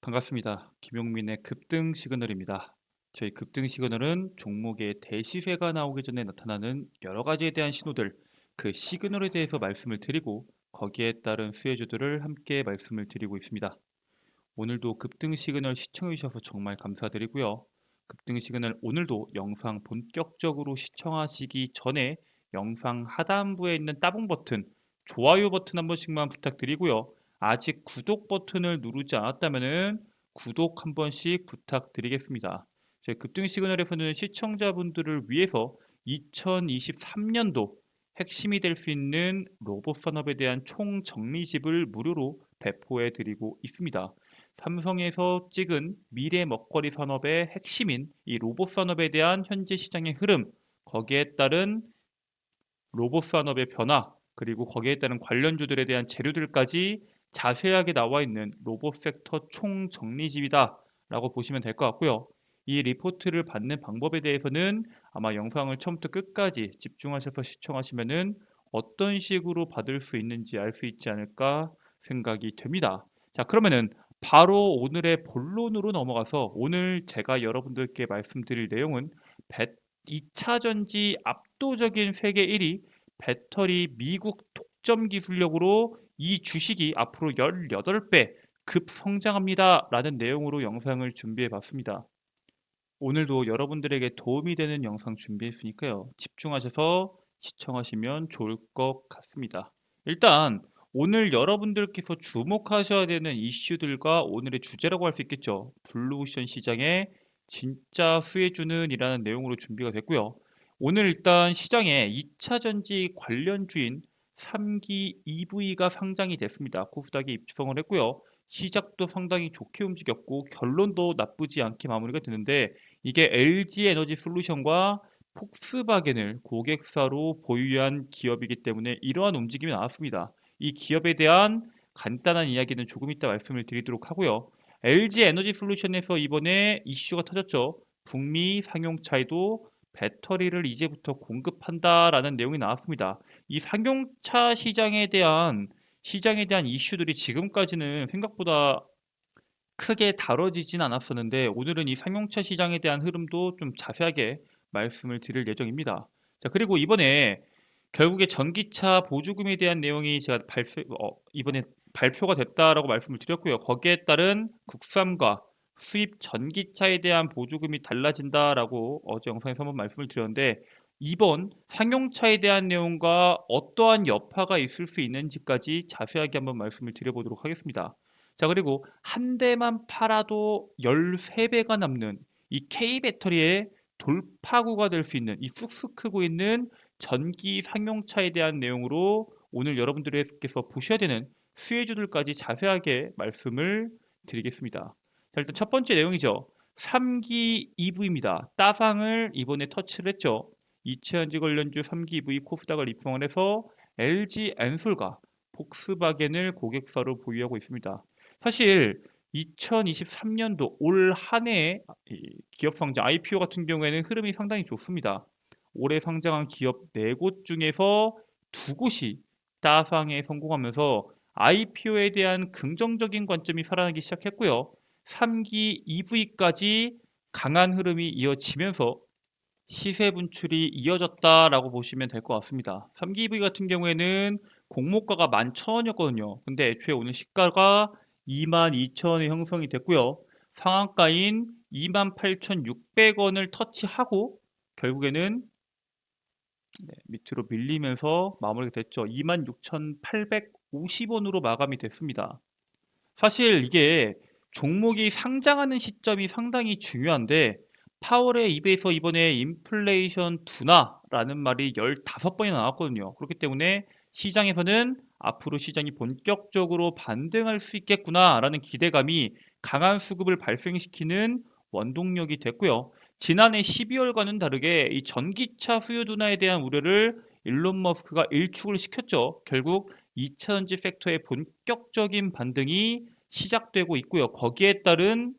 반갑습니다. 김용민의 급등 시그널입니다. 저희 급등 시그널은 종목의 대시세가 나오기 전에 나타나는 여러 가지에 대한 신호들, 그 시그널에 대해서 말씀을 드리고 거기에 따른 수혜주들을 함께 말씀을 드리고 있습니다. 오늘도 급등 시그널 시청해 주셔서 정말 감사드리고요. 급등 시그널 오늘도 영상 본격적으로 시청하시기 전에 영상 하단부에 있는 따봉 버튼, 좋아요 버튼 한 번씩만 부탁드리고요. 아직 구독 버튼을 누르지 않았다면 구독 한 번씩 부탁드리겠습니다. 저희 급등 시그널에서는 시청자분들을 위해서 2023년도 핵심이 될 수 있는 로봇 산업에 대한 총 정리집을 무료로 배포해 드리고 있습니다. 삼성에서 찍은 미래 먹거리 산업의 핵심인 이 로봇 산업에 대한 현재 시장의 흐름, 거기에 따른 로봇 산업의 변화, 그리고 거기에 따른 관련주들에 대한 재료들까지 자세하게 나와 있는 로봇 섹터 총정리집이다 라고 보시면 될 것 같고요. 이 리포트를 받는 방법에 대해서는 아마 영상을 처음부터 끝까지 집중하셔서 시청하시면은 어떤 식으로 받을 수 있는지 알 수 있지 않을까 생각이 됩니다. 자, 그러면은 바로 오늘의 본론으로 넘어가서 오늘 제가 여러분들께 말씀드릴 내용은 2차 전지 압도적인 세계 1위 배터리 미국 독점 기술력으로 이 주식이 앞으로 18배 급성장합니다 라는 내용으로 영상을 준비해 봤습니다. 오늘도 여러분들에게 도움이 되는 영상 준비했으니까요. 집중하셔서 시청하시면 좋을 것 같습니다. 일단 오늘 여러분들께서 주목하셔야 되는 이슈들과 오늘의 주제라고 할 수 있겠죠. 블루오션 시장에 진짜 수혜주는 이라는 내용으로 준비가 됐고요. 오늘 일단 시장에 2차 전지 관련주인 3기 EV가 상장이 됐습니다. 코스닥이 입성을 했고요. 시작도 상당히 좋게 움직였고 결론도 나쁘지 않게 마무리가 되는데 이게 LG 에너지 솔루션과 폭스바겐을 고객사로 보유한 기업이기 때문에 이러한 움직임이 나왔습니다. 이 기업에 대한 간단한 이야기는 조금 이따 말씀을 드리도록 하고요. LG 에너지 솔루션에서 이번에 이슈가 터졌죠. 북미 상용차에도 배터리를 이제부터 공급한다라는 내용이 나왔습니다. 이 상용차 시장에 대한 이슈들이 지금까지는 생각보다 크게 다뤄지진 않았었는데 오늘은 이 상용차 시장에 대한 흐름도 좀 자세하게 말씀을 드릴 예정입니다. 자, 그리고 이번에 결국에 전기차 보조금에 대한 내용이 제가 이번에 발표가 됐다라고 말씀을 드렸고요. 거기에 따른 국산과 수입 전기차에 대한 보조금이 달라진다라고 어제 영상에서 한번 말씀을 드렸는데 이번 상용차에 대한 내용과 어떠한 여파가 있을 수 있는지까지 자세하게 한번 말씀을 드려보도록 하겠습니다. 자, 그리고 한 대만 팔아도 13배가 남는 이 K배터리의 돌파구가 될 수 있는 이 쑥쑥 크고 있는 전기 상용차에 대한 내용으로 오늘 여러분들께서 보셔야 되는 수혜주들까지 자세하게 말씀을 드리겠습니다. 자, 일단 첫 번째 내용이죠. 3기 EV입니다. 따상을 이번에 터치를 했죠. 이체전지 관련주 3기 EV 코스닥을 입성을 해서 LG 엔솔과 폭스바겐을 고객사로 보유하고 있습니다. 사실 2023년도 올 한 해의 기업 상장 IPO 같은 경우에는 흐름이 상당히 좋습니다. 올해 상장한 기업 4곳 중에서 2곳이 따상에 성공하면서 IPO에 대한 긍정적인 관점이 살아나기 시작했고요. 3기 EV까지 강한 흐름이 이어지면서 시세 분출이 이어졌다라고 보시면 될 것 같습니다. 3기 EV 같은 경우에는 공모가가 11,000원이었거든요. 근데 애초에 오늘 시가가 22,000원에 형성이 됐고요. 상한가인 28,600원을 터치하고 결국에는 밑으로 밀리면서 마무리가 됐죠. 26,850원으로 마감이 됐습니다. 사실 이게 종목이 상장하는 시점이 상당히 중요한데 파월의 입에서 이번에 인플레이션 둔화라는 말이 15번이나 나왔거든요. 그렇기 때문에 시장에서는 앞으로 시장이 본격적으로 반등할 수 있겠구나라는 기대감이 강한 수급을 발생시키는 원동력이 됐고요. 지난해 12월과는 다르게 이 전기차 수요 둔화에 대한 우려를 일론 머스크가 일축을 시켰죠. 결국 2차 전지 섹터의 본격적인 반등이 시작되고 있고요. 거기에 따른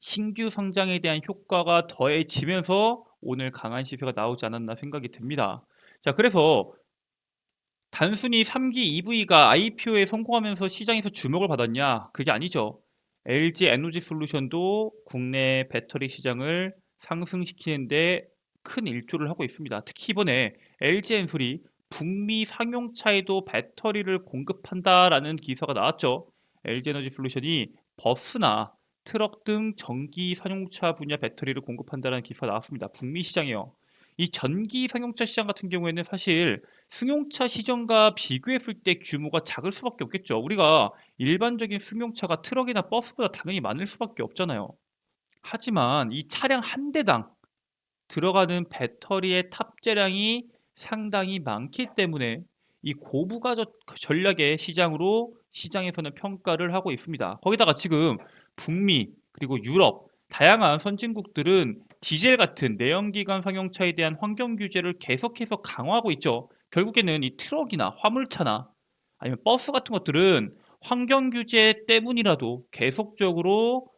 신규 성장에 대한 효과가 더해지면서 오늘 강한 시세가 나오지 않았나 생각이 듭니다. 자, 그래서 단순히 3기 EV가 IPO에 성공하면서 시장에서 주목을 받았냐? 그게 아니죠. LG 에너지 솔루션도 국내 배터리 시장을 상승시키는데 큰 일조를 하고 있습니다. 특히 이번에 LG 엔솔이 북미 상용차에도 배터리를 공급한다라는 기사가 나왔죠. LG 에너지 솔루션이 버스나 트럭 등 전기 상용차 분야 배터리를 공급한다는 기사가 나왔습니다. 북미 시장이요. 이 전기 상용차 시장 같은 경우에는 사실 승용차 시장과 비교했을 때 규모가 작을 수밖에 없겠죠. 우리가 일반적인 승용차가 트럭이나 버스보다 당연히 많을 수밖에 없잖아요. 하지만 이 차량 한 대당 들어가는 배터리의 탑재량이 상당히 많기 때문에 이 고부가적 전략의 시장으로 시장에서는 평가를 하고 있습니다. 거기다가 지금 북미 그리고 유럽 다양한 선진국들은 디젤 같은 내연기관 상용차에 대한 환경 규제를 계속해서 강화하고 있죠. 결국에는 이 트럭이나 화물차나 아니면 버스 같은 것들은 환경 규제 때문이라도 계속적으로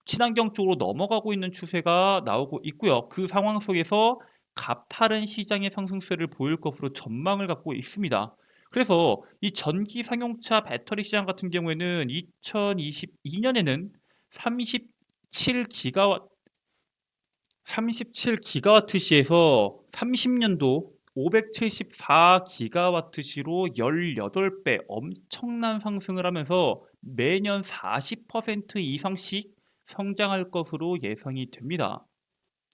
친환경 쪽으로 넘어가고 있는 추세가 나오고 있고요. 그 상황 속에서 가파른 시장의 상승세를 보일 것으로 전망을 갖고 있습니다. 그래서 이 전기 상용차 배터리 시장 같은 경우에는 2022년에는 37기가와트 37기가와트시에서 30년도 574기가와트시로 18배 엄청난 상승을 하면서 매년 40% 이상씩 성장할 것으로 예상이 됩니다.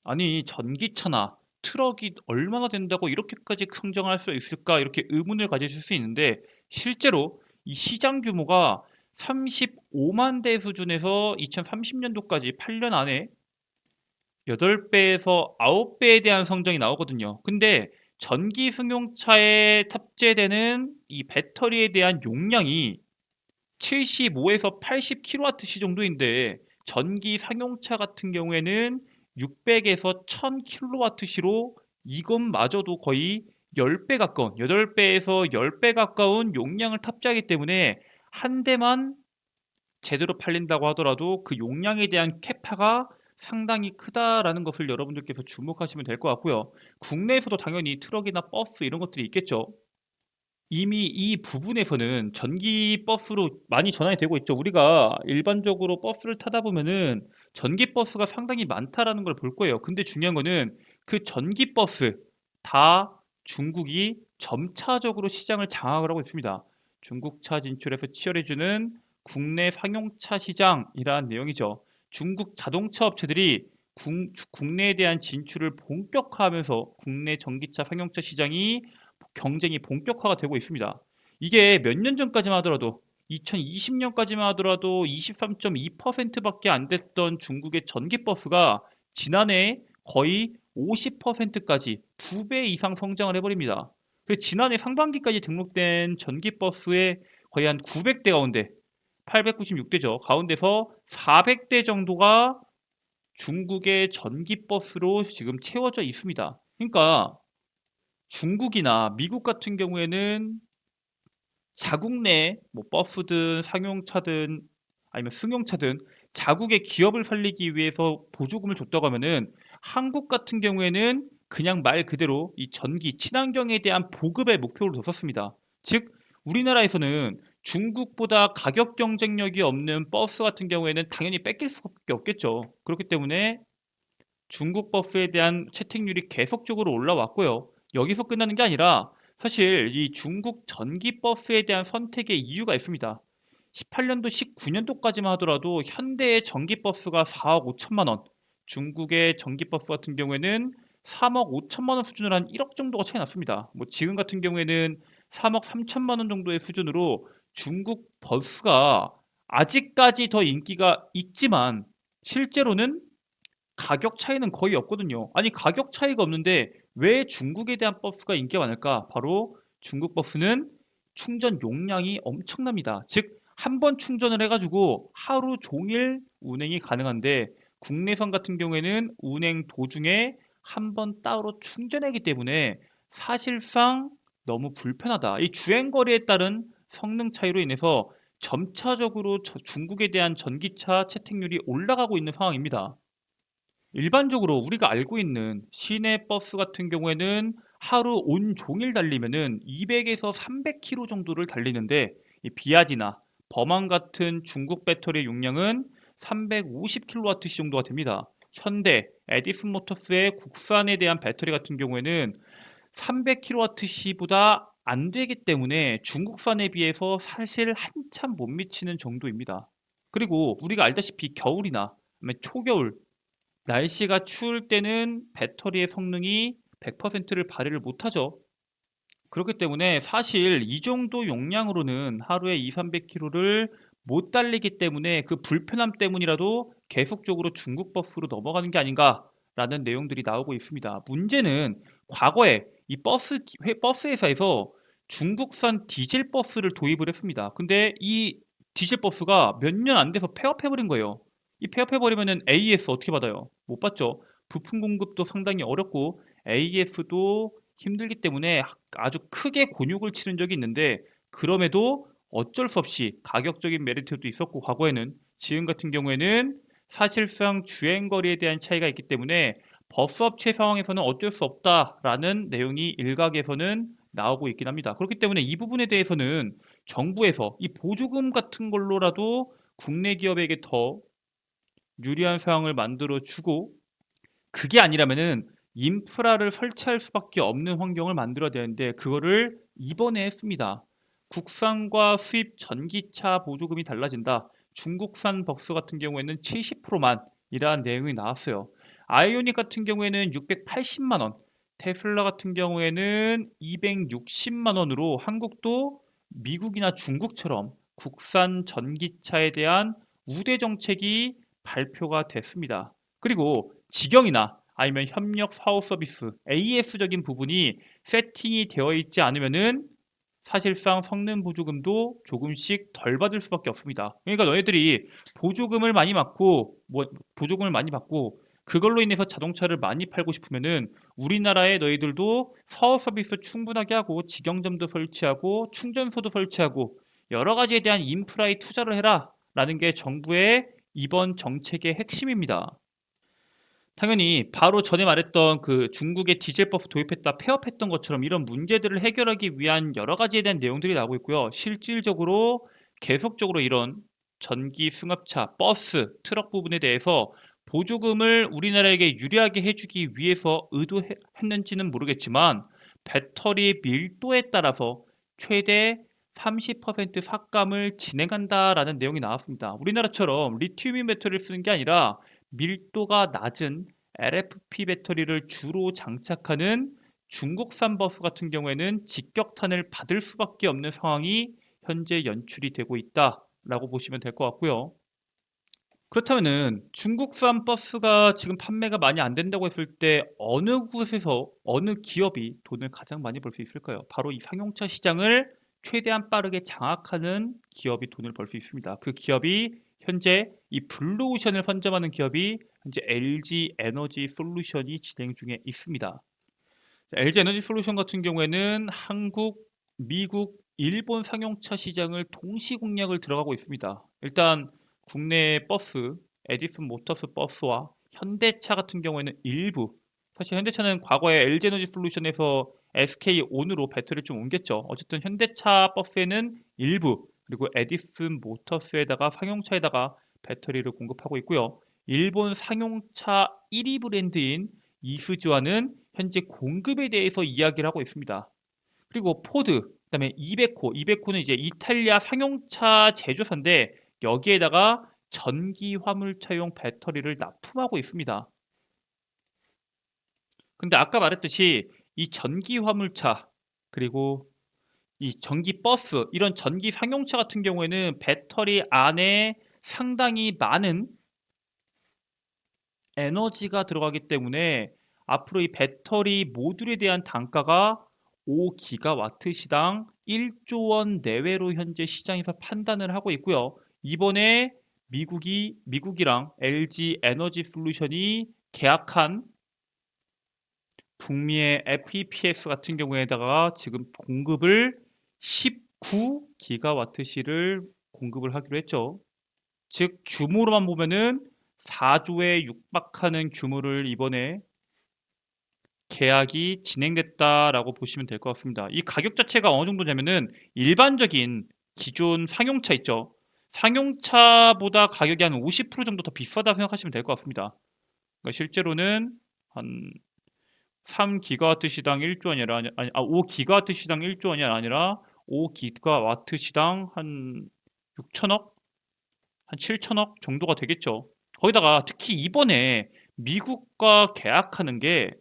아니, 전기차나 트럭이 얼마나 된다고 이렇게까지 성장할 수 있을까? 이렇게 의문을 가지실 수 있는데 실제로 이 시장 규모가 35만 대 수준에서 2030년도까지 8년 안에 8배에서 9배에 대한 성장이 나오거든요. 근데 전기 승용차에 탑재되는 이 배터리에 대한 용량이 75에서 80kWh 정도인데 전기 상용차 같은 경우에는 600에서 1000kWh로 이것마저도 거의 10배 가까운 8배에서 10배 가까운 용량을 탑재하기 때문에 한 대만 제대로 팔린다고 하더라도 그 용량에 대한 캐파가 상당히 크다라는 것을 여러분들께서 주목하시면 될 것 같고요. 국내에서도 당연히 트럭이나 버스 이런 것들이 있겠죠. 이미 이 부분에서는 전기 버스로 많이 전환이 되고 있죠. 우리가 일반적으로 버스를 타다 보면은 전기 버스가 상당히 많다라는 걸 볼 거예요. 근데 중요한 거는 그 전기 버스 다 중국이 점차적으로 시장을 장악을 하고 있습니다. 중국차 진출에서 치열해주는 국내 상용차 시장이라는 내용이죠. 중국 자동차 업체들이 국내에 대한 진출을 본격화하면서 국내 전기차 상용차 시장이 경쟁이 본격화가 되고 있습니다. 이게 몇 년 전까지만 하더라도 2020년까지만 하더라도 23.2%밖에 안 됐던 중국의 전기버스가 지난해 거의 50%까지 2배 이상 성장을 해버립니다. 지난해 상반기까지 등록된 전기버스의 거의 한 900대 가운데 896대죠. 가운데서 400대 정도가 중국의 전기버스로 지금 채워져 있습니다. 그러니까 중국이나 미국 같은 경우에는 자국 내 뭐 버스든 상용차든 아니면 승용차든 자국의 기업을 살리기 위해서 보조금을 줬다고 하면은 한국 같은 경우에는 그냥 말 그대로 이 전기 친환경에 대한 보급의 목표를 뒀었습니다. 즉 우리나라에서는 중국보다 가격 경쟁력이 없는 버스 같은 경우에는 당연히 뺏길 수밖에 없겠죠. 그렇기 때문에 중국 버스에 대한 채택률이 계속적으로 올라왔고요. 여기서 끝나는 게 아니라 사실 이 중국 전기 버스에 대한 선택의 이유가 있습니다. 18년도, 19년도까지만 하더라도 현대의 전기 버스가 4억 5천만 원, 중국의 전기 버스 같은 경우에는 3억 5천만 원 수준으로 한 1억 정도가 차이 났습니다. 뭐 지금 같은 경우에는 3억 3천만 원 정도의 수준으로 중국 버스가 아직까지 더 인기가 있지만 실제로는 가격 차이는 거의 없거든요. 아니 가격 차이가 없는데 왜 중국에 대한 버스가 인기가 많을까? 바로 중국 버스는 충전 용량이 엄청납니다. 즉 한 번 충전을 해가지고 하루 종일 운행이 가능한데 국내선 같은 경우에는 운행 도중에 한 번 따로 충전하기 때문에 사실상 너무 불편하다. 이 주행 거리에 따른 성능 차이로 인해서 점차적으로 중국에 대한 전기차 채택률이 올라가고 있는 상황입니다. 일반적으로 우리가 알고 있는 시내 버스 같은 경우에는 하루 온종일 달리면은 200에서 300km 정도를 달리는데 이 비아디나 범한 같은 중국 배터리의 용량은 350kWh 정도가 됩니다. 현대, 에디슨 모터스의 국산에 대한 배터리 같은 경우에는 300kWh보다 안 되기 때문에 중국산에 비해서 사실 한참 못 미치는 정도입니다. 그리고 우리가 알다시피 겨울이나 아니면 초겨울, 날씨가 추울 때는 배터리의 성능이 100%를 발휘를 못하죠. 그렇기 때문에 사실 이 정도 용량으로는 하루에 200-300km를 못 달리기 때문에 그 불편함 때문이라도 계속적으로 중국 버스로 넘어가는 게 아닌가라는 내용들이 나오고 있습니다. 문제는 과거에 이 버스 회사에서 중국산 디젤 버스를 도입을 했습니다. 근데 이 디젤 버스가 몇 년 안 돼서 폐업해버린 거예요. 이 폐업해버리면은 AES 어떻게 받아요? 못 받죠. 부품 공급도 상당히 어렵고 AES도 힘들기 때문에 아주 크게 곤욕을 치른 적이 있는데, 그럼에도 어쩔 수 없이 가격적인 메리트도 있었고, 과거에는 지금 같은 경우에는 사실상 주행거리에 대한 차이가 있기 때문에 버스 업체 상황에서는 어쩔 수 없다라는 내용이 일각에서는 나오고 있긴 합니다. 그렇기 때문에 이 부분에 대해서는 정부에서 이 보조금 같은 걸로라도 국내 기업에게 더 유리한 상황을 만들어 주고, 그게 아니라면은 인프라를 설치할 수밖에 없는 환경을 만들어야 되는데 그거를 이번에 했습니다. 국산과 수입 전기차 보조금이 달라진다. 중국산 버스 같은 경우에는 70%만 이러한 내용이 나왔어요. 아이오닉 같은 경우에는 680만 원, 테슬라 같은 경우에는 260만 원으로 한국도 미국이나 중국처럼 국산 전기차에 대한 우대 정책이 발표가 됐습니다. 그리고 직영이나 아니면 협력 사후 서비스 AS적인 부분이 세팅이 되어 있지 않으면은 사실상 성능 보조금도 조금씩 덜 받을 수밖에 없습니다. 그러니까 너희들이 보조금을 많이 받고 그걸로 인해서 자동차를 많이 팔고 싶으면은 우리나라에 너희들도 사후 서비스 충분하게 하고 직영점도 설치하고 충전소도 설치하고 여러 가지에 대한 인프라에 투자를 해라라는 게 정부의 이번 정책의 핵심입니다. 당연히 바로 전에 말했던 그 중국의 디젤 버스 도입했다 폐업했던 것처럼 이런 문제들을 해결하기 위한 여러 가지에 대한 내용들이 나오고 있고요. 실질적으로 계속적으로 이런 전기 승합차, 버스, 트럭 부분에 대해서 보조금을 우리나라에게 유리하게 해주기 위해서 의도했는지는 모르겠지만 배터리 밀도에 따라서 최대 30% 삭감을 진행한다라는 내용이 나왔습니다. 우리나라처럼 리튬이온 배터리를 쓰는 게 아니라 밀도가 낮은 LFP 배터리를 주로 장착하는 중국산 버스 같은 경우에는 직격탄을 받을 수밖에 없는 상황이 현재 연출이 되고 있다라고 보시면 될 것 같고요. 그렇다면은 중국산 버스가 지금 판매가 많이 안 된다고 했을 때 어느 곳에서 어느 기업이 돈을 가장 많이 벌 수 있을까요? 바로 이 상용차 시장을 최대한 빠르게 장악하는 기업이 돈을 벌 수 있습니다. 그 기업이 현재 이 블루오션을 선점하는 기업이 현재 LG 에너지 솔루션이 진행 중에 있습니다. LG 에너지 솔루션 같은 경우에는 한국, 미국, 일본 상용차 시장을 동시 공략을 들어가고 있습니다. 일단 국내 버스, 에디슨 모터스 버스와 현대차 같은 경우에는 일부, 사실 현대차는 과거에 LG 에너지 솔루션에서 SK온으로 배터리를 좀 옮겼죠. 어쨌든 현대차 버스에는 일부, 그리고 에디슨 모터스에다가 상용차에다가 배터리를 공급하고 있고요. 일본 상용차 1위 브랜드인 이수즈와는 현재 공급에 대해서 이야기를 하고 있습니다. 그리고 포드, 그다음에 이베코는 이제 이탈리아 상용차 제조사인데 여기에다가 전기 화물차용 배터리를 납품하고 있습니다. 근데 아까 말했듯이 이 전기 화물차 그리고 이 전기 버스 이런 전기 상용차 같은 경우에는 배터리 안에 상당히 많은 에너지가 들어가기 때문에 앞으로 이 배터리 모듈에 대한 단가가 5기가와트 시당 1조 원 내외로 현재 시장에서 판단을 하고 있고요. 이번에 미국이랑 LG 에너지 솔루션이 계약한 북미의 FEPS 같은 경우에다가 지금 공급을 19기가와트시를 공급을 하기로 했죠. 즉 규모로만 보면은 4조에 육박하는 규모를 이번에 계약이 진행됐다라고 보시면 될 것 같습니다. 이 가격 자체가 어느 정도냐면은 일반적인 기존 상용차 있죠. 상용차보다 가격이 한 50% 정도 더 비싸다고 생각하시면 될 것 같습니다. 그러니까 실제로는 한 3기가와트 시당 1조 원이 아니라 5기가와트 시당 1조 원이 아니라 5기가와트 시당 한 6천억? 한 7천억 정도가 되겠죠. 거기다가 특히 이번에 미국과 계약하는 게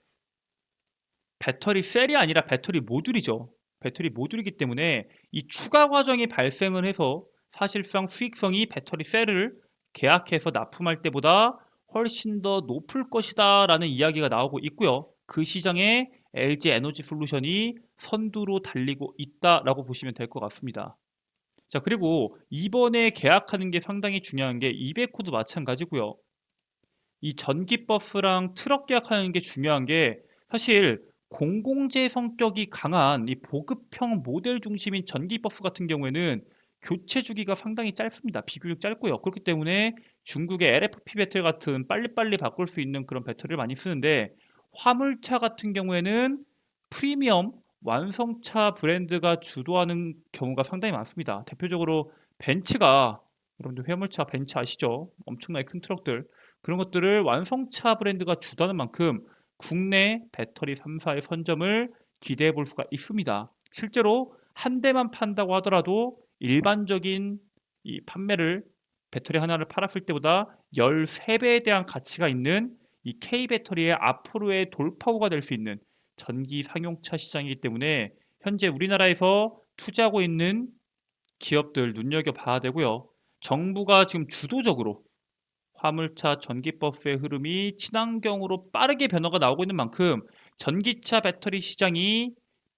배터리 셀이 아니라 배터리 모듈이죠. 배터리 모듈이기 때문에 이 추가 과정이 발생을 해서 사실상 수익성이 배터리 셀을 계약해서 납품할 때보다 훨씬 더 높을 것이다 라는 이야기가 나오고 있고요. 그 시장에 LG 에너지 솔루션이 선두로 달리고 있다라고 보시면 될 것 같습니다. 자, 그리고 이번에 계약하는 게 상당히 중요한 게 이베코도 마찬가지고요. 이 전기 버스랑 트럭 계약하는 게 중요한 게 사실 공공재 성격이 강한 이 보급형 모델 중심인 전기 버스 같은 경우에는 교체 주기가 상당히 짧습니다. 비교적 짧고요. 그렇기 때문에 중국의 LFP 배터리 같은 빨리빨리 바꿀 수 있는 그런 배터리를 많이 쓰는데 화물차 같은 경우에는 프리미엄 완성차 브랜드가 주도하는 경우가 상당히 많습니다. 대표적으로 벤츠가 여러분들 화물차 벤츠 아시죠? 엄청나게 큰 트럭들 그런 것들을 완성차 브랜드가 주도하는 만큼 국내 배터리 3사의 선점을 기대해 볼 수가 있습니다. 실제로 한 대만 판다고 하더라도 일반적인 이 판매를 배터리 하나를 팔았을 때보다 13배에 대한 가치가 있는 이 K 배터리의 앞으로의 돌파구가 될 수 있는 전기 상용차 시장이기 때문에 현재 우리나라에서 투자하고 있는 기업들 눈여겨봐야 되고요. 정부가 지금 주도적으로 화물차 전기버스의 흐름이 친환경으로 빠르게 변화가 나오고 있는 만큼 전기차 배터리 시장이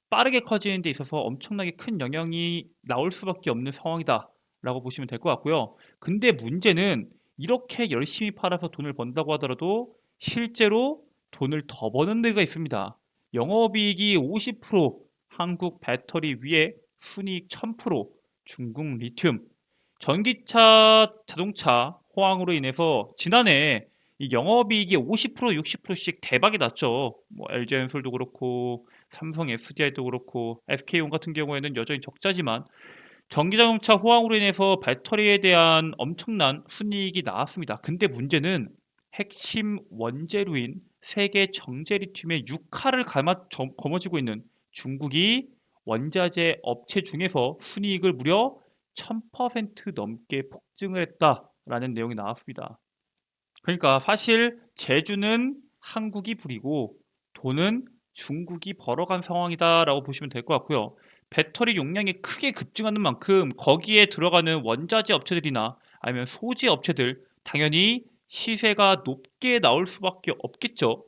빠르게 커지는 데 있어서 엄청나게 큰 영향이 나올 수밖에 없는 상황이다 라고 보시면 될 것 같고요. 근데 문제는 이렇게 열심히 팔아서 돈을 번다고 하더라도 실제로 돈을 더 버는 데가 있습니다. 영업이익이 50%, 한국 배터리 위에 순이익 1000%, 중국 리튬, 전기차, 자동차 호황으로 인해서 지난해 이 영업이익이 50% 60%씩 대박이 났죠. 뭐 LG엔솔도 그렇고 삼성 SDI도 그렇고 SK온 같은 경우에는 여전히 적자지만 전기자동차 호황으로 인해서 배터리에 대한 엄청난 순이익이 나왔습니다. 근데 문제는 핵심 원재료인 세계 정제 리튬의 6할을 거머쥐고 있는 중국이 원자재 업체 중에서 순이익을 무려 1000% 넘게 폭증을 했다라는 내용이 나왔습니다. 그러니까 사실 제주는 한국이 부리고 돈은 중국이 벌어간 상황이다라고 보시면 될 것 같고요. 배터리 용량이 크게 급증하는 만큼 거기에 들어가는 원자재 업체들이나 아니면 소재 업체들 당연히 시세가 높게 나올 수밖에 없겠죠.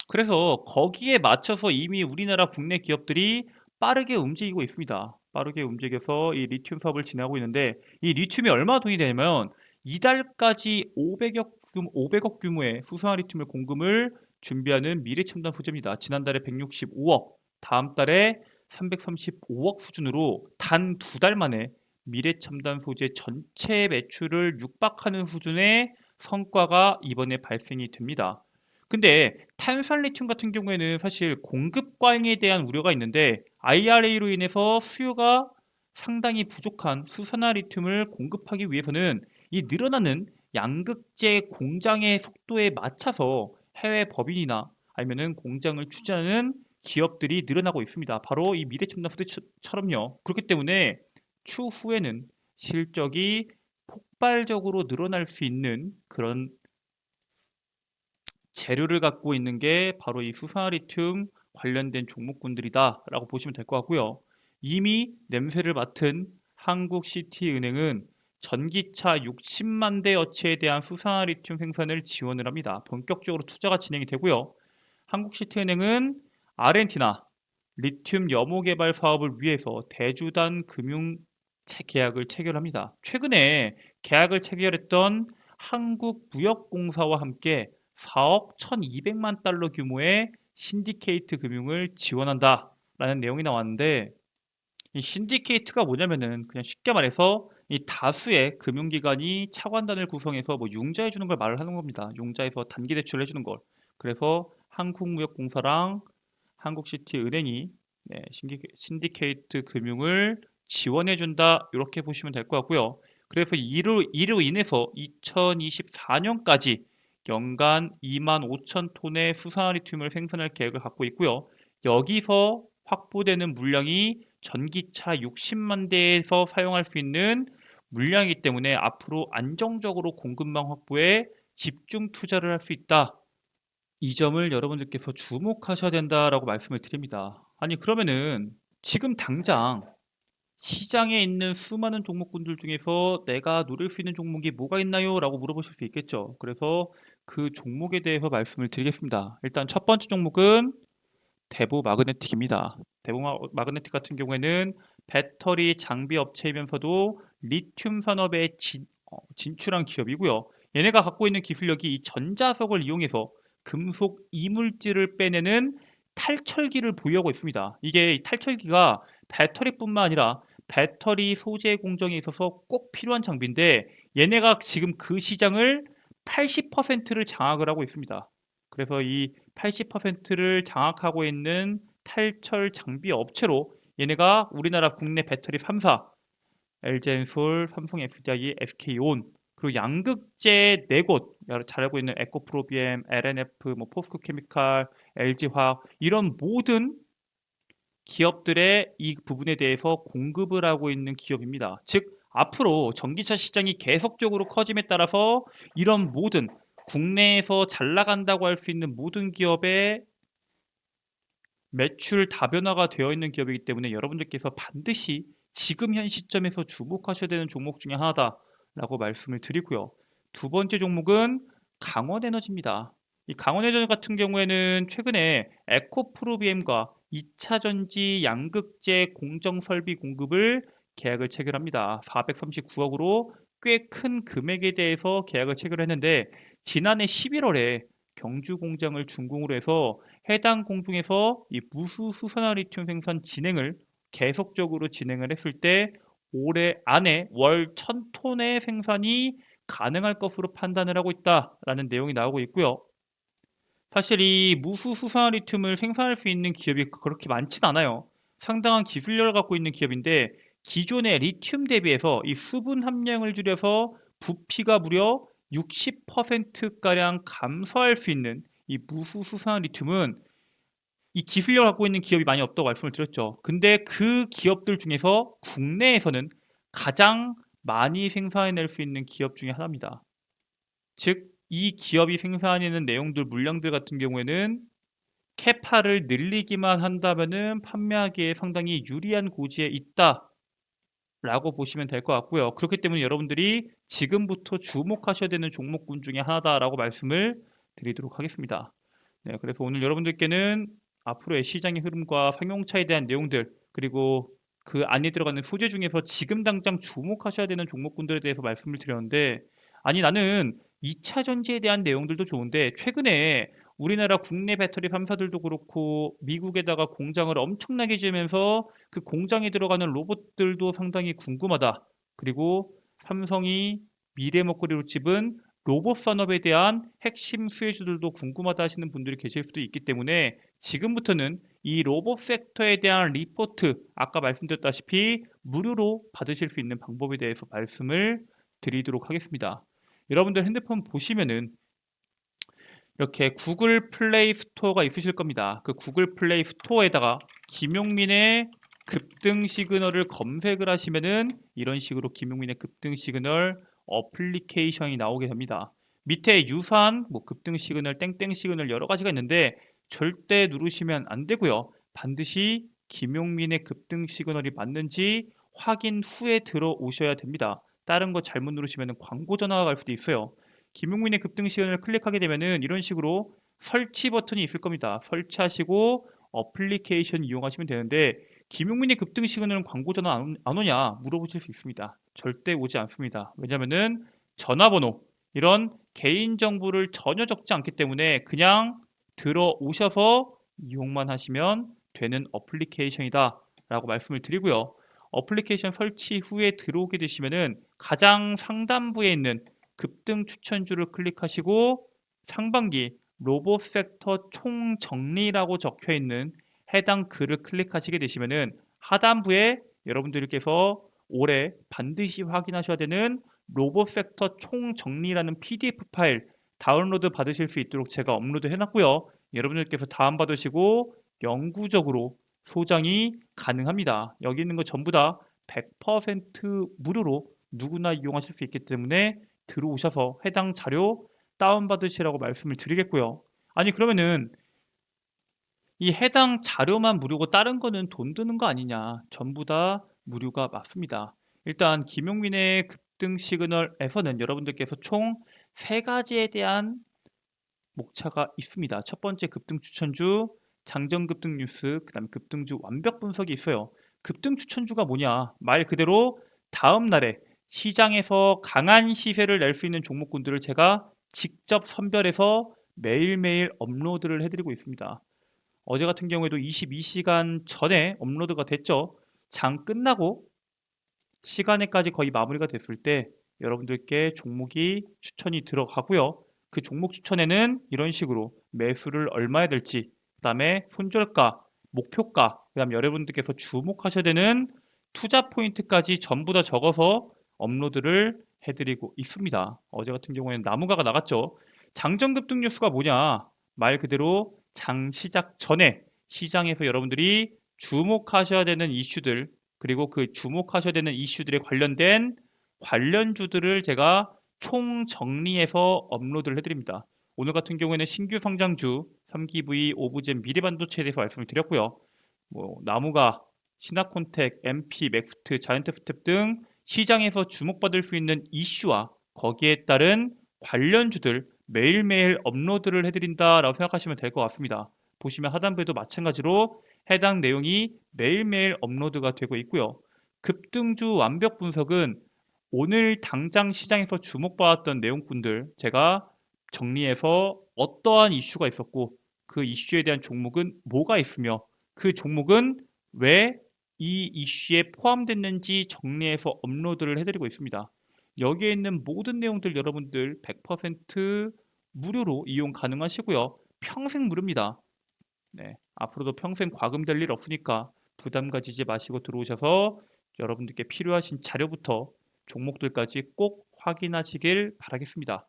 그래서 거기에 맞춰서 이미 우리나라 국내 기업들이 빠르게 움직이고 있습니다. 빠르게 움직여서 이 리튬 사업을 진행하고 있는데 이 리튬이 얼마 돈이 되냐면 이달까지 500억 규모의 수소화 리튬을 공급을 준비하는 미래첨단 소재입니다. 지난달에 165억, 다음 달에 335억 수준으로 단 2달 만에 미래첨단 소재 전체 매출을 육박하는 수준의 성과가 이번에 발생이 됩니다. 근데 탄산 리튬 같은 경우에는 사실 공급 과잉에 대한 우려가 있는데 IRA로 인해서 수요가 상당히 부족한 수산화 리튬을 공급하기 위해서는 이 늘어나는 양극재 공장의 속도에 맞춰서 해외 법인이나 아니면은 공장을 추진하는 기업들이 늘어나고 있습니다. 바로 이 미래첨단 소재처럼요. 그렇기 때문에 추후에는 실적이 폭발적으로 늘어날 수 있는 그런 재료를 갖고 있는 게 바로 이 수산리튬 관련된 종목군들이다라고 보시면 될 것 같고요. 이미 냄새를 맡은 한국시티은행은 전기차 60만 대 어치에 대한 수산리튬 생산을 지원을 합니다. 본격적으로 투자가 진행이 되고요. 한국시티은행은 아르헨티나 리튬 염호 개발 사업을 위해서 대주단 금융 계약을 체결합니다. 최근에 계약을 체결했던 한국무역공사와 함께 4억 1200만 달러 규모의 신디케이트 금융을 지원한다라는 내용이 나왔는데 이 신디케이트가 뭐냐면은 그냥 쉽게 말해서 이 다수의 금융기관이 차관단을 구성해서 뭐 융자해 주는 걸 말을 하는 겁니다. 융자해서 단기 대출을 해주는 걸. 그래서 한국무역공사랑 한국시티은행이 신디케이트 금융을 지원해 준다 이렇게 보시면 될 것 같고요. 그래서 이로 인해서 2024년까지 연간 25,000톤의 수산화 리튬을 생산할 계획을 갖고 있고요. 여기서 확보되는 물량이 전기차 60만 대에서 사용할 수 있는 물량이기 때문에 앞으로 안정적으로 공급망 확보에 집중 투자를 할 수 있다. 이 점을 여러분들께서 주목하셔야 된다라고 말씀을 드립니다. 아니 그러면은 지금 당장 시장에 있는 수많은 종목군들 중에서 내가 노릴 수 있는 종목이 뭐가 있나요? 라고 물어보실 수 있겠죠. 그래서 그 종목에 대해서 말씀을 드리겠습니다. 일단 첫 번째 종목은 대부 마그네틱입니다. 대부 마그네틱 같은 경우에는 배터리 장비 업체이면서도 리튬 산업에 진출한 기업이고요. 얘네가 갖고 있는 기술력이 이 전자석을 이용해서 금속 이물질을 빼내는 탈철기를 보유하고 있습니다. 이게 탈철기가 배터리뿐만 아니라 배터리 소재 공정에 있어서 꼭 필요한 장비인데 얘네가 지금 그 시장을 80%를 장악을 하고 있습니다. 그래서 이 80%를 장악하고 있는 탈철 장비 업체로 얘네가 우리나라 국내 배터리 3사 LG엔솔, 삼성 SDI, SK온 그리고 양극재 4곳 잘 알고 있는 에코프로비엠, LNF, 포스코케미칼, LG화학 이런 모든 기업들의 이 부분에 대해서 공급을 하고 있는 기업입니다. 즉 앞으로 전기차 시장이 계속적으로 커짐에 따라서 이런 모든 국내에서 잘 나간다고 할 수 있는 모든 기업의 매출 다변화가 되어 있는 기업이기 때문에 여러분들께서 반드시 지금 현 시점에서 주목하셔야 되는 종목 중에 하나다라고 말씀을 드리고요. 두 번째 종목은 강원에너지입니다. 이 강원에너지 같은 경우에는 최근에 에코프로비엠과 2차전지 양극재 공정 설비 공급을 계약을 체결합니다. 439억으로 꽤 큰 금액에 대해서 계약을 체결했는데 지난해 11월에 경주 공장을 준공으로 해서 해당 공중에서 이 무수 수산화 리튬 생산 진행을 계속적으로 진행을 했을 때 올해 안에 월 1000톤의 생산이 가능할 것으로 판단을 하고 있다라는 내용이 나오고 있고요. 사실 이 무수 수산화 리튬을 생산할 수 있는 기업이 그렇게 많진 않아요. 상당한 기술력을 갖고 있는 기업인데 기존의 리튬 대비해서 이 수분 함량을 줄여서 부피가 무려 60%가량 감소할 수 있는 이 무수 수산화 리튬은 이 기술력을 갖고 있는 기업이 많이 없다고 말씀을 드렸죠. 근데 그 기업들 중에서 국내에서는 가장 많이 생산해낼 수 있는 기업 중에 하나입니다. 즉, 이 기업이 생산해내는 내용들, 물량들 같은 경우에는 캐파를 늘리기만 한다면은 판매하기에 상당히 유리한 고지에 있다라고 보시면 될 것 같고요. 그렇기 때문에 여러분들이 지금부터 주목하셔야 되는 종목군 중에 하나다라고 말씀을 드리도록 하겠습니다. 네, 그래서 오늘 여러분들께는 앞으로의 시장의 흐름과 상용차에 대한 내용들 그리고 그 안에 들어가는 소재 중에서 지금 당장 주목하셔야 되는 종목군들에 대해서 말씀을 드렸는데 아니 나는 2차 전지에 대한 내용들도 좋은데 최근에 우리나라 국내 배터리 3사들도 그렇고 미국에다가 공장을 엄청나게 지으면서 그 공장에 들어가는 로봇들도 상당히 궁금하다. 그리고 삼성이 미래 먹거리로 집은 로봇 산업에 대한 핵심 수혜주들도 궁금하다 하시는 분들이 계실 수도 있기 때문에 지금부터는 이 로봇 섹터에 대한 리포트 아까 말씀드렸다시피 무료로 받으실 수 있는 방법에 대해서 말씀을 드리도록 하겠습니다. 여러분들 핸드폰 보시면은 이렇게 구글 플레이 스토어가 있으실 겁니다. 그 구글 플레이 스토어에다가 김용민의 급등 시그널을 검색을 하시면은 이런 식으로 김용민의 급등 시그널 어플리케이션이 나오게 됩니다. 밑에 유사한 급등 시그널, 땡땡 시그널 여러 가지가 있는데 절대 누르시면 안 되고요. 반드시 김용민의 급등 시그널이 맞는지 확인 후에 들어오셔야 됩니다. 다른 거 잘못 누르시면 광고 전화가 갈 수도 있어요. 김용민의 급등 시그널을 클릭하게 되면은 이런 식으로 설치 버튼이 있을 겁니다. 설치하시고 어플리케이션 이용하시면 되는데 김용민의 급등 시그널은 광고 전화 안 오냐 물어보실 수 있습니다. 절대 오지 않습니다. 왜냐면은 전화번호 이런 개인 정보를 전혀 적지 않기 때문에 그냥 들어오셔서 이용만 하시면 되는 어플리케이션이다 라고 말씀을 드리고요. 어플리케이션 설치 후에 들어오게 되시면은 가장 상단부에 있는 급등 추천주를 클릭하시고 상반기 로봇 섹터 총정리라고 적혀 있는 해당 글을 클릭하시게 되시면은 하단부에 여러분들께서 올해 반드시 확인하셔야 되는 로봇팩터 총정리라는 PDF 파일 다운로드 받으실 수 있도록 제가 업로드 해놨고요. 여러분들께서 다운받으시고 영구적으로 소장이 가능합니다. 여기 있는 거 전부 다 100% 무료로 누구나 이용하실 수 있기 때문에 들어오셔서 해당 자료 다운받으시라고 말씀을 드리겠고요. 아니 그러면은 이 해당 자료만 무료고 다른 거는 돈 드는 거 아니냐? 전부 다 무료가 맞습니다. 일단 김용민의 급등 시그널에서는 여러분들께서 총 세 가지에 대한 목차가 있습니다. 첫 번째 급등 추천주, 장전 급등 뉴스, 그다음에 급등주 완벽 분석이 있어요. 급등 추천주가 뭐냐? 말 그대로 다음 날에 시장에서 강한 시세를 낼 수 있는 종목군들을 제가 직접 선별해서 매일매일 업로드를 해드리고 있습니다. 어제 같은 경우에도 22시간 전에 업로드가 됐죠. 장 끝나고 시간에까지 거의 마무리가 됐을 때 여러분들께 종목이 추천이 들어가고요. 그 종목 추천에는 이런 식으로 매수를 얼마에 될지, 그 다음에 손절가, 목표가, 그 다음 여러분들께서 주목하셔야 되는 투자 포인트까지 전부 다 적어서 업로드를 해드리고 있습니다. 어제 같은 경우에는 나무가가 나갔죠. 장전 급등 뉴스가 뭐냐? 말 그대로 장 시작 전에 시장에서 여러분들이 주목하셔야 되는 이슈들, 그리고 그 주목하셔야 되는 이슈들에 관련된 관련주들을 제가 총 정리해서 업로드를 해드립니다. 오늘 같은 경우에는 신규 성장주 3기 V, 오브젠, 미래반도체에 대해서 말씀을 드렸고요. 나무가, 신화콘텍, MP, 맥스트, 자이언트 스텝 등 시장에서 주목받을 수 있는 이슈와 거기에 따른 관련주들 매일매일 업로드를 해드린다라고 생각하시면 될 것 같습니다. 보시면 하단부에도 마찬가지로 해당 내용이 매일매일 업로드가 되고 있고요. 급등주 완벽 분석은 오늘 당장 시장에서 주목받았던 내용분들 제가 정리해서 어떠한 이슈가 있었고 그 이슈에 대한 종목은 뭐가 있으며 그 종목은 왜 이 이슈에 포함됐는지 정리해서 업로드를 해드리고 있습니다. 여기에 있는 모든 내용들 여러분들 100% 무료로 이용 가능하시고요. 평생 무료입니다. 네, 앞으로도 평생 과금될 일 없으니까 부담 가지지 마시고 들어오셔서 여러분들께 필요하신 자료부터 종목들까지 꼭 확인하시길 바라겠습니다.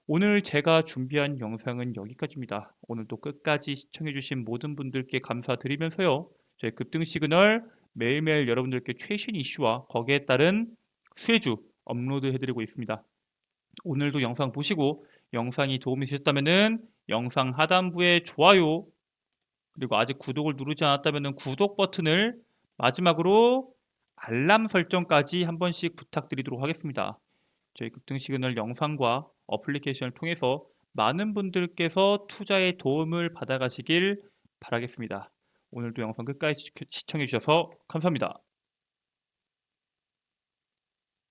오늘 제가 준비한 영상은 여기까지입니다. 오늘도 끝까지 시청해주신 모든 분들께 감사드리면서요. 저희 급등 시그널 매일매일 여러분들께 최신 이슈와 거기에 따른 수혜주 업로드 해드리고 있습니다. 오늘도 영상 보시고 영상이 도움이 되셨다면 영상 하단부에 좋아요 그리고 아직 구독을 누르지 않았다면 구독 버튼을 마지막으로 알람 설정까지 한 번씩 부탁드리도록 하겠습니다. 저희 급등 시그널 영상과 어플리케이션을 통해서 많은 분들께서 투자에 도움을 받아가시길 바라겠습니다. 오늘도 영상 끝까지 시청해 주셔서 감사합니다.